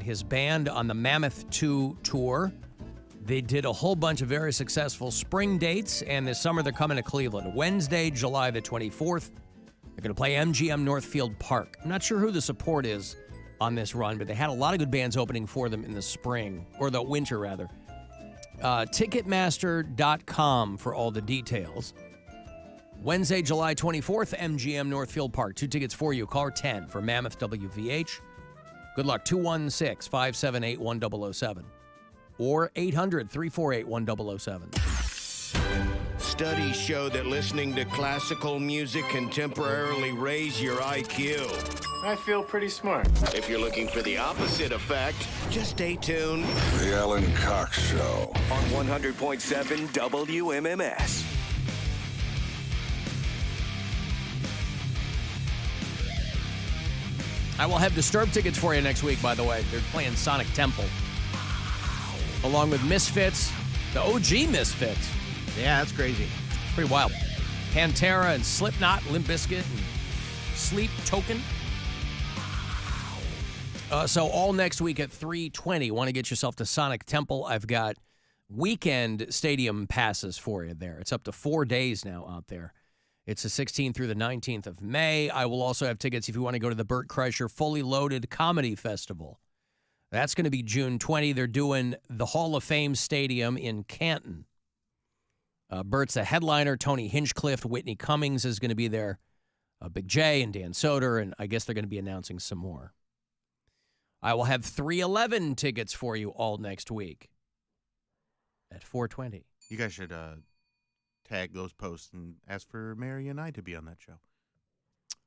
his band on the Mammoth 2 tour. They did a whole bunch of very successful spring dates, and this summer they're coming to Cleveland. Wednesday, July the 24th, they're going to play MGM Northfield Park. I'm not sure who the support is on this run, but they had a lot of good bands opening for them in the spring, or the winter, rather. Ticketmaster.com for all the details. Wednesday, July 24th, MGM Northfield Park. 2 tickets for you. Caller 10 for Mammoth WVH. Good luck. 216-578-1007. Or 800-348-1007. Studies show that listening to classical music can temporarily raise your IQ. I feel pretty smart. If you're looking for the opposite effect, just stay tuned. The Alan Cox Show. On 100.7 WMMS. I will have Disturbed tickets for you next week, by the way. They're playing Sonic Temple. Along with Misfits, the OG Misfits. Yeah, that's crazy. It's pretty wild. Pantera and Slipknot, Limp Bizkit, and Sleep Token. So all next week at 3:20. Want to get yourself to Sonic Temple? I've got weekend stadium passes for you there. It's up to 4 days now out there. It's the 16th through the 19th of May. I will also have tickets if you want to go to the Burt Kreischer Fully Loaded Comedy Festival. That's going to be June 20. They're doing the Hall of Fame Stadium in Canton. Burt's a headliner. Tony Hinchcliffe, Whitney Cummings is going to be there. Big J and Dan Soder, and I guess they're going to be announcing some more. I will have 311 tickets for you all next week at 4:20. You guys should tag those posts and ask for Mary and I to be on that show.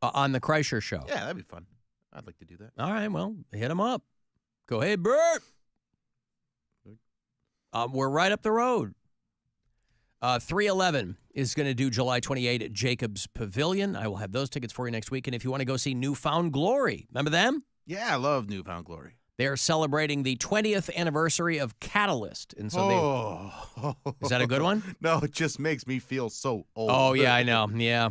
On the Kreischer Show. Yeah, that'd be fun. I'd like to do that. All right, well, hit them up. Go ahead, Bert. We're right up the road. 311 is going to do July 28 at Jacobs Pavilion. I will have those tickets for you next week. And if you want to go see New Found Glory, remember them? Yeah, I love New Found Glory. They're celebrating the 20th anniversary of Catalyst. And so is that a good one? No, it just makes me feel so old. Oh, yeah, I know. Yeah.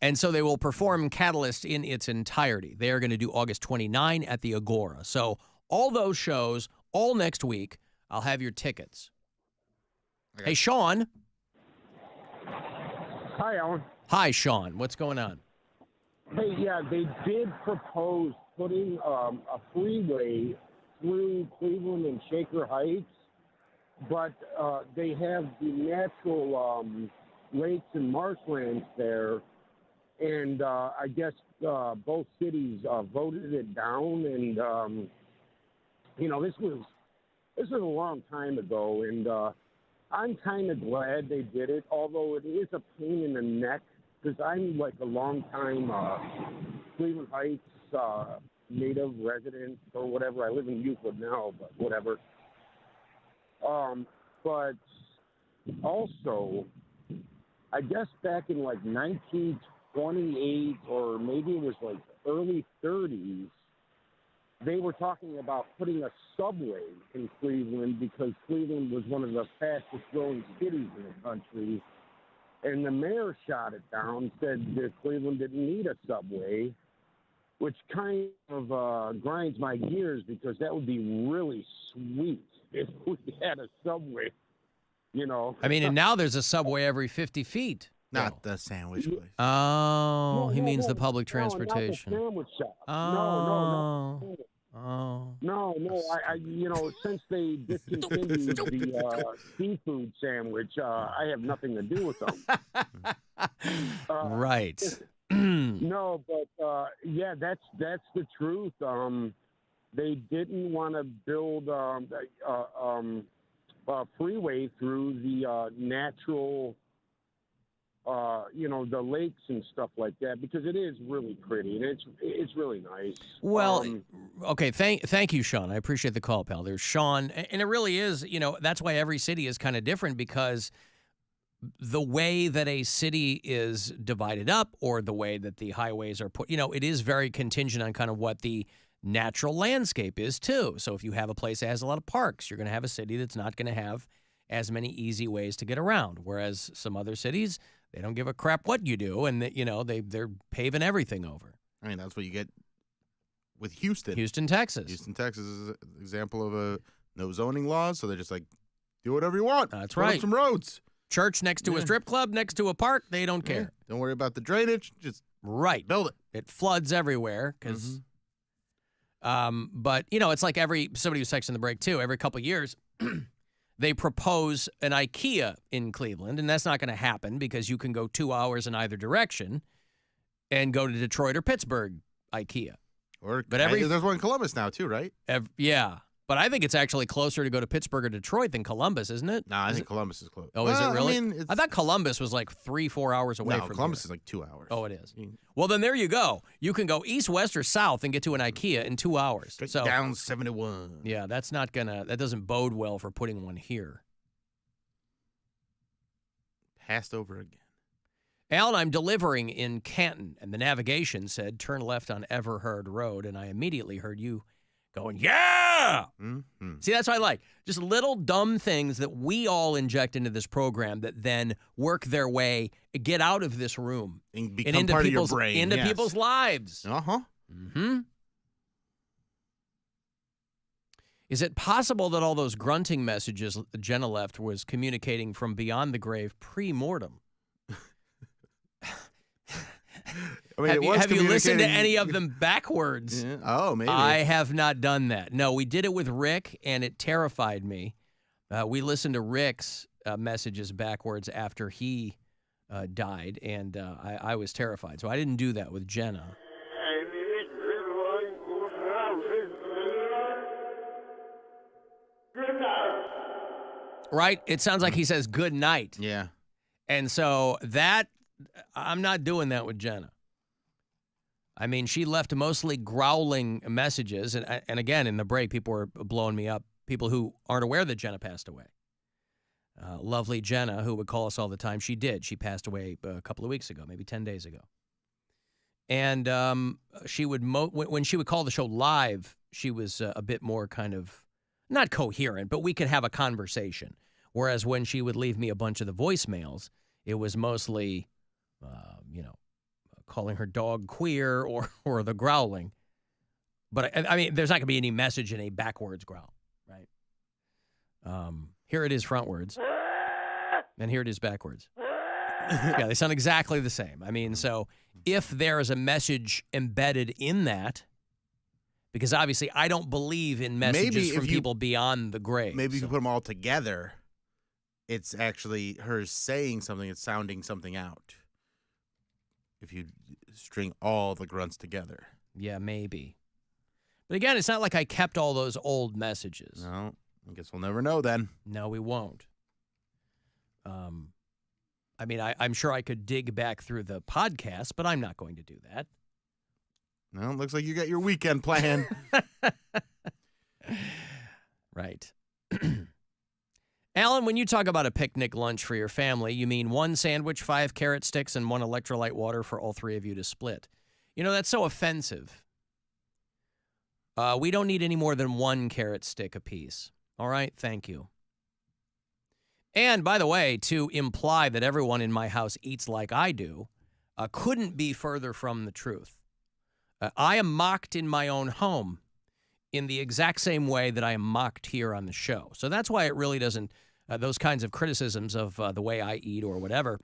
And so they will perform Catalyst in its entirety. They are going to do August 29 at the Agora. So all those shows, all next week, I'll have your tickets. Okay. Hey, Sean. Hi, Alan. Hi, Sean. What's going on? Hey, yeah, they did propose putting a freeway through Cleveland and Shaker Heights, but they have the natural lakes and marshlands there, and I guess both cities voted it down, and this was a long time ago, and I'm kind of glad they did it, although it is a pain in the neck, because I'm like a long-time Cleveland Heights native resident or whatever. I live in Euclid now, but whatever. But also, I guess back in like 1928 or maybe it was like early 30s, they were talking about putting a subway in Cleveland because Cleveland was one of the fastest growing cities in the country. And the mayor shot it down, said that Cleveland didn't need a subway, which kind of grinds my gears because that would be really sweet if we had a subway, I mean, and now there's a subway every 50 feet. Not the sandwich place. Oh, he means the public transportation. No, not the sandwich shop. Oh. No. I since they discontinued the seafood sandwich, I have nothing to do with them. Right. No, but yeah, that's the truth. They didn't want to build a freeway through the natural. The lakes and stuff like that, because it is really pretty and it's really nice. Well, okay. Thank you, Sean. I appreciate the call, pal. There's Sean. And it really is, that's why every city is kind of different, because the way that a city is divided up or the way that the highways are put, it is very contingent on kind of what the natural landscape is too. So if you have a place that has a lot of parks, you're going to have a city that's not going to have as many easy ways to get around. Whereas some other cities, they don't give a crap what you do, and they're paving everything over. I mean, that's what you get with Houston. Houston, Texas. Houston, Texas is an example of a no zoning laws, so they're just like, do whatever you want. That's Put up right. some roads. Church next to a strip club, next to a park, they don't care. Don't worry about the drainage. Just Right. build it. It floods everywhere because, but it's like somebody was texting the break too. Every couple of years, they propose an IKEA in Cleveland, and that's not going to happen because you can go 2 hours in either direction and go to Detroit or Pittsburgh IKEA. Or But there's one in Columbus now too, right? Yeah, but I think it's actually closer to go to Pittsburgh or Detroit than Columbus, isn't it? No, I think Columbus is close. Oh, is it really? I mean, I thought Columbus was like 3-4 hours away no, from Columbus here. is like 2 hours. Oh, it is. You Well, then there you go. You can go east, west, or south and get to an IKEA in 2 hours. Straight So, down 71. yeah, that doesn't bode well for putting one here. Passed over again. Alan, I'm delivering in Canton, and the navigation said turn left on Everhard Road, and I immediately heard you going, yeah! Mm-hmm. See, that's what I like. Just little dumb things that we all inject into this program that then work their way, get out of this room, And become and into part people's of your brain. into yes. people's lives. Uh-huh. Mm-hmm. Is it possible that all those grunting messages Jenna left was communicating from beyond the grave pre-mortem? I mean, Have you listened to communicating- any of them backwards? Yeah. Oh, maybe. I have not done that. No, we did it with Rick, and it terrified me. We listened to Rick's messages backwards after he died, and I was terrified. So I didn't do that with Jenna. Right? It sounds like he says good night. Yeah. And so that, I'm not doing that with Jenna. I mean, she left mostly growling messages. And again, in the break, people were blowing me up. People who aren't aware that Jenna passed away. Lovely Jenna, who would call us all the time, she did. She passed away a couple of weeks ago, maybe 10 days ago. And she would, when she would call the show live, she was a bit more kind of, not coherent, but we could have a conversation. Whereas when she would leave me a bunch of the voicemails, it was mostly, calling her dog queer or the growling. But, I mean, there's not going to be any message in a backwards growl, right? Here it is frontwards, and here it is backwards. Yeah, they sound exactly the same. I mean, so if there is a message embedded in that, because obviously I don't believe in messages from people beyond the grave. Maybe if you put them all together, it's actually her saying something, it's sounding something out. If you string all the grunts together. Yeah, maybe. But again, it's not like I kept all those old messages. No, I guess we'll never know then. No, we won't. I mean, I'm sure I could dig back through the podcast, but I'm not going to do that. No, it looks like you got your weekend plan. Right. Alan, when you talk about a picnic lunch for your family, you mean one sandwich, 5 carrot sticks, and 1 electrolyte water for all 3 of you to split. You know, that's so offensive. We don't need any more than 1 carrot stick apiece. All right? Thank you. And, by the way, to imply that everyone in my house eats like I do couldn't be further from the truth. I am mocked in my own home in the exact same way that I am mocked here on the show. So that's why it really doesn't, those kinds of criticisms of the way I eat or whatever,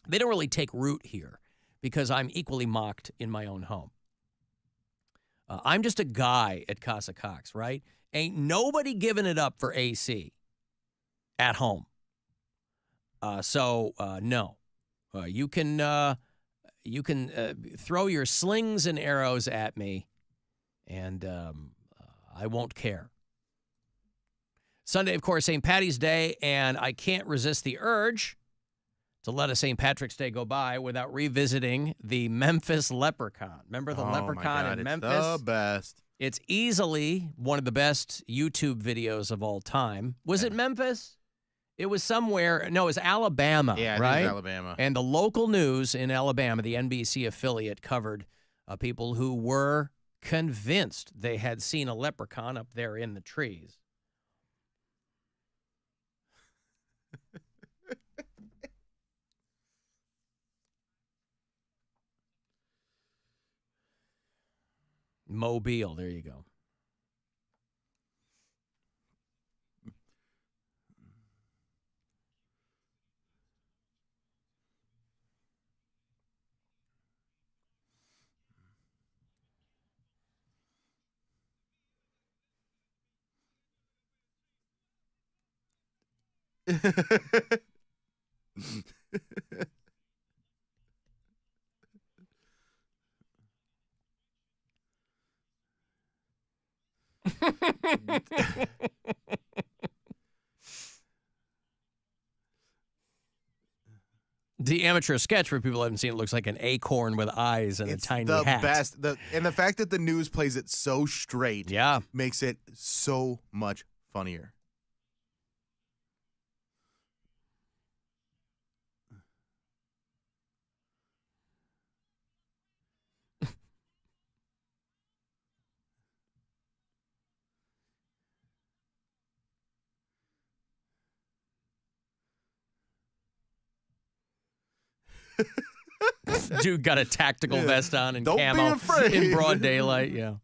they don't really take root here because I'm equally mocked in my own home. I'm just a guy at Casa Cox, right? Ain't nobody giving it up for AC at home. So no. You can throw your slings and arrows at me, and I won't care. Sunday, of course, St. Patty's Day, and I can't resist the urge to let a St. Patrick's Day go by without revisiting the Memphis Leprechaun. Remember the Leprechaun in Memphis? It's the best. It's easily one of the best YouTube videos of all time. Was it Memphis? It was somewhere. No, it was Alabama, Yeah, right? it is Alabama. And the local news in Alabama, the NBC affiliate, covered people who were convinced they had seen a leprechaun up there in the trees. Mobile. There you go. The amateur sketch, for people who haven't seen it, looks like an acorn with eyes and It's a tiny the hat. best. And the fact that the news plays it so straight Yeah. makes it so much funnier. Dude got a tactical vest on and Don't be camo afraid. in broad daylight. Yeah.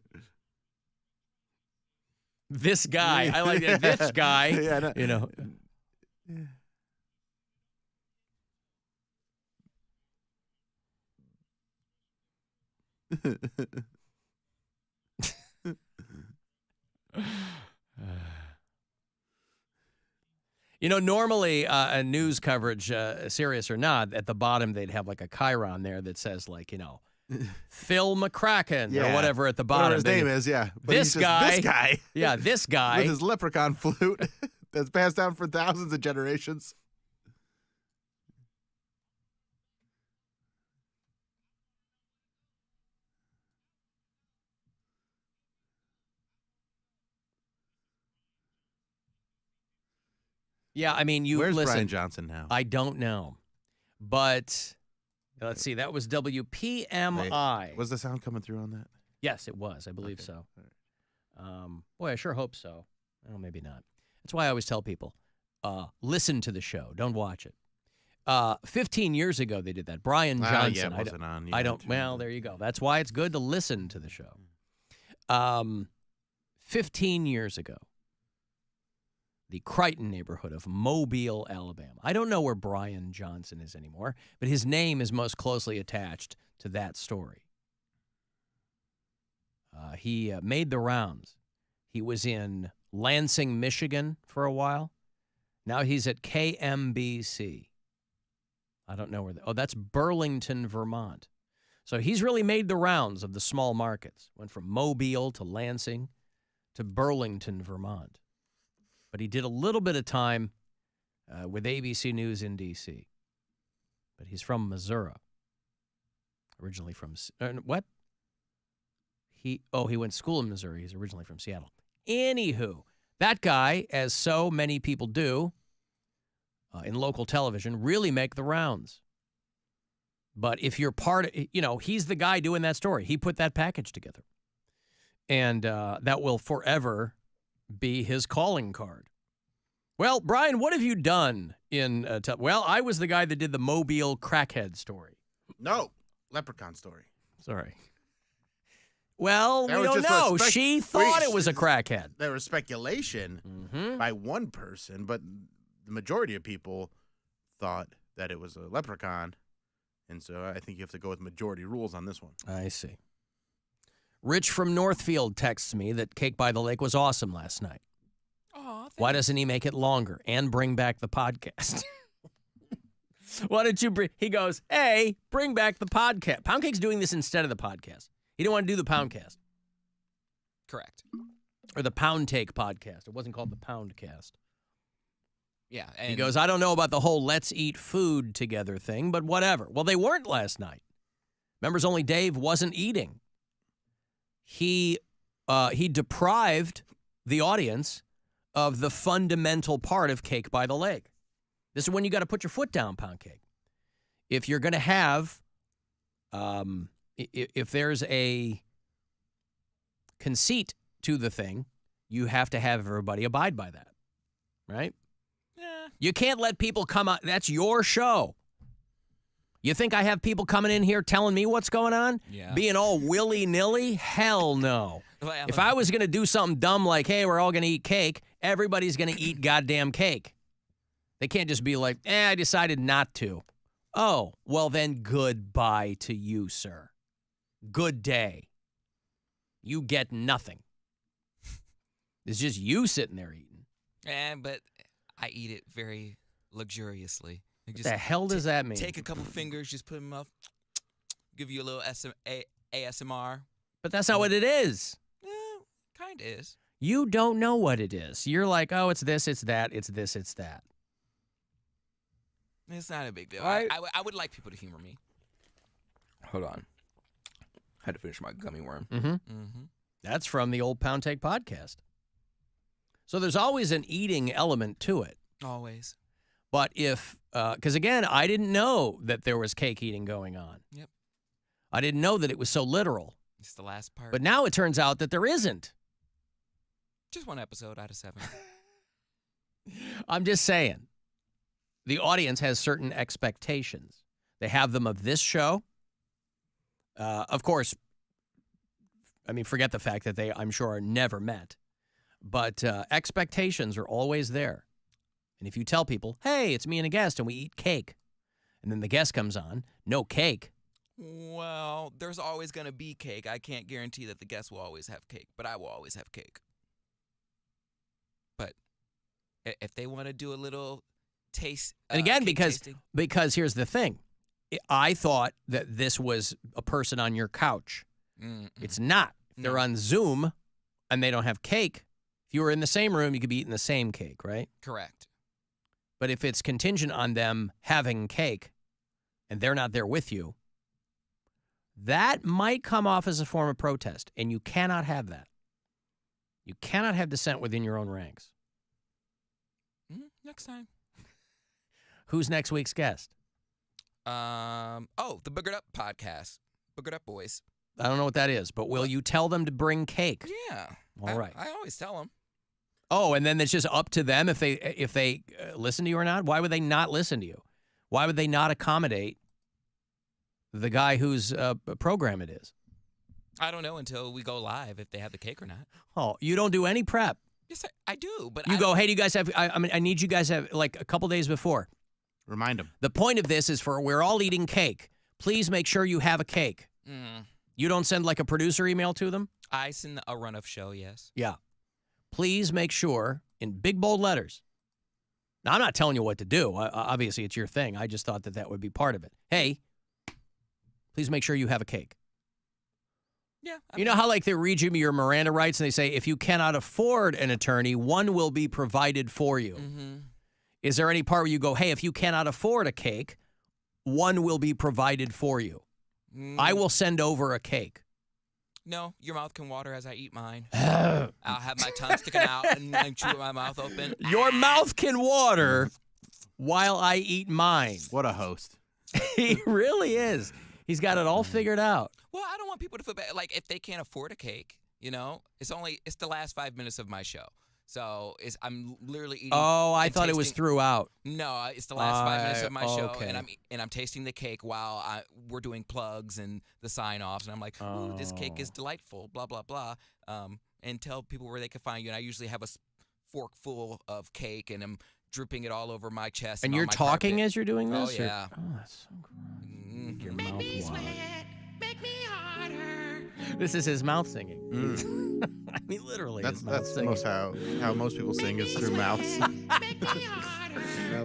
This guy. I like that. This guy. Yeah, I know. You know. You know, normally a news coverage, serious or not, at the bottom they'd have like a chyron there that says like, you know, Phil McCracken or Yeah. whatever at the Whatever bottom. his name is, yeah. But This he's just guy. This guy. Yeah, this guy. With his leprechaun flute that's passed down for thousands of generations. Yeah, I mean, you Where's listen. Brian Johnson now? I don't know, but let's see. That was WPMI. Wait, was the sound coming through on that? Yes, it was. I believe Okay. so. All right. Boy, I sure hope so. Well, maybe not. That's why I always tell people, listen to the show. Don't watch it. 15 years ago, they did that. Brian Johnson. Yeah, it wasn't on. You I had don't. to. Well, there you go. That's why it's good to listen to the show. 15 years ago, the Crichton neighborhood of Mobile, Alabama. I don't know where Brian Johnson is anymore, but his name is most closely attached to that story. He made the rounds. He was in Lansing, Michigan for a while. Now he's at KMBC. I don't know where. That's Burlington, Vermont. So he's really made the rounds of the small markets. Went from Mobile to Lansing to Burlington, Vermont. But he did a little bit of time with ABC News in D.C. But he's from Missouri. Originally from what? He went to school in Missouri. He's originally from Seattle. Anywho, that guy, as so many people do in local television, really make the rounds. But if you're part of, he's the guy doing that story. He put that package together. And that will forever be his calling card. Well, Brian, what have you done in well, I was the guy that did the Mobile crackhead story. No, leprechaun story. Sorry. Well, That we was don't just a know. She thought it was a crackhead. There was speculation by one person, but the majority of people thought that it was a leprechaun. And so I think you have to go with majority rules on this one. I see. Rich from Northfield texts me that Cake by the Lake was awesome last night. Why doesn't he make it longer and bring back the podcast? Why don't you bring... He goes, hey, bring back the podcast. Pound Cake's doing this instead of the podcast. He didn't want to do the Poundcast. Correct. Or the Pound Take podcast. It wasn't called the Poundcast. Yeah. He And goes, I don't know about the whole let's eat food together thing, but whatever. Well, they weren't last night. Members Only Dave wasn't eating. He deprived the audience of the fundamental part of Cake by the Lake. This is when you got to put your foot down, Pound Cake. If you're going to have, if there's a conceit to the thing, you have to have everybody abide by that, right? yeah, You can't let people come out. That's your show. You think I have people coming in here telling me what's going on? Yeah. Being all willy-nilly? Hell no. Well, If I was going to do something dumb like, hey, we're all going to eat cake, everybody's going to eat goddamn cake. They can't just be like, I decided not to. Oh, well then goodbye to you, sir. Good day. You get nothing. It's just you sitting there eating. but I eat it very luxuriously. Like, What the hell does that mean? Take a couple fingers, just put them up, give you a little ASMR. But that's not what it is. Kind of is. You don't know what it is. You're like, oh, it's this, it's that, it's this, it's that. It's not a big deal. I- I would like people to humor me. Hold on. Had to finish my gummy worm. Mm-hmm. That's from the old Pound Take podcast. So there's always an eating element to it. Always. But if, because again, I didn't know that there was cake eating going on. Yep. I didn't know that it was so literal. It's the last part. But now it turns out that there isn't. Just one episode out of 7. I'm just saying. The audience has certain expectations. They have them of this show. Of course, I mean, forget the fact that they, I'm sure, are never met. But expectations are always there. And if you tell people, hey, it's me and a guest and we eat cake, and then the guest comes on, no cake. Well, there's always going to be cake. I can't guarantee that the guest will always have cake, but I will always have cake. But if they want to do a little taste, And again, cake because tasting, here's the thing. I thought that this was a person on your couch. It's not. If they're on Zoom and they don't have cake, if you were in the same room, you could be eating the same cake, right? correct. But if it's contingent on them having cake and they're not there with you, that might come off as a form of protest, and you cannot have that. You cannot have dissent within your own ranks. Next time. Who's next week's guest? The Boogered Up podcast. Boogered Up Boys. I don't know what that is, but will you tell them to bring cake? Yeah. All right. I always tell them. Oh, and then it's just up to them if they listen to you or not? Why would they not listen to you? Why would they not accommodate the guy whose program it is? I don't know until we go live if they have the cake or not. Oh, you don't do any prep. Yes, I do, but You go, hey, do you guys have, I need you guys to have, like, a couple days before. Remind them. The point of this is we're all eating cake. Please make sure you have a cake. You don't send, like, a producer email to them? I send a run of show, yes. Yeah. Please make sure, in big, bold letters. Now, I'm not telling you what to do. Obviously, it's your thing. I just thought that would be part of it. Hey, please make sure you have a cake. Yeah. You know how, like, they read you your Miranda rights and they say, if you cannot afford an attorney, one will be provided for you. Mm-hmm. Is there any part where you go, hey, if you cannot afford a cake, one will be provided for you? I will send over a cake. No, your mouth can water as I eat mine. I'll have my tongue sticking out and chew with my mouth open. Your mouth can water while I eat mine. What a host. He really is. He's got it all figured out. Well, I don't want people to feel bad. Like, if they can't afford a cake, it's the last 5 minutes of my show. So I'm literally eating. Oh, I and thought it was tasting- throughout. No, it's the last 5 minutes of my show, okay. and I'm tasting the cake while we're doing plugs and the sign-offs, and I'm like, ooh, this cake is delightful, blah blah blah, and tell people where they can find you. And I usually have a fork full of cake, and I'm dripping it all over my chest. And on you're my talking carpet. as you're doing this? Oh yeah. Oh, that's so gross. Mhm. Your mouth water. This is his mouth singing. I mean, literally, his mouth That's singing. most how most people sing is through mouths.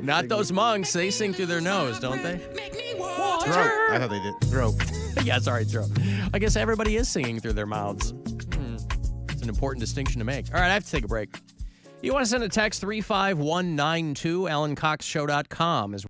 Not those monks. They sing through their nose, don't they? Throat. I thought they did. Throat. Yeah, sorry, throat. I guess everybody is singing through their mouths. It's an important distinction to make. All right, I have to take a break. You want to send a text 35192, AlanCoxShow.com is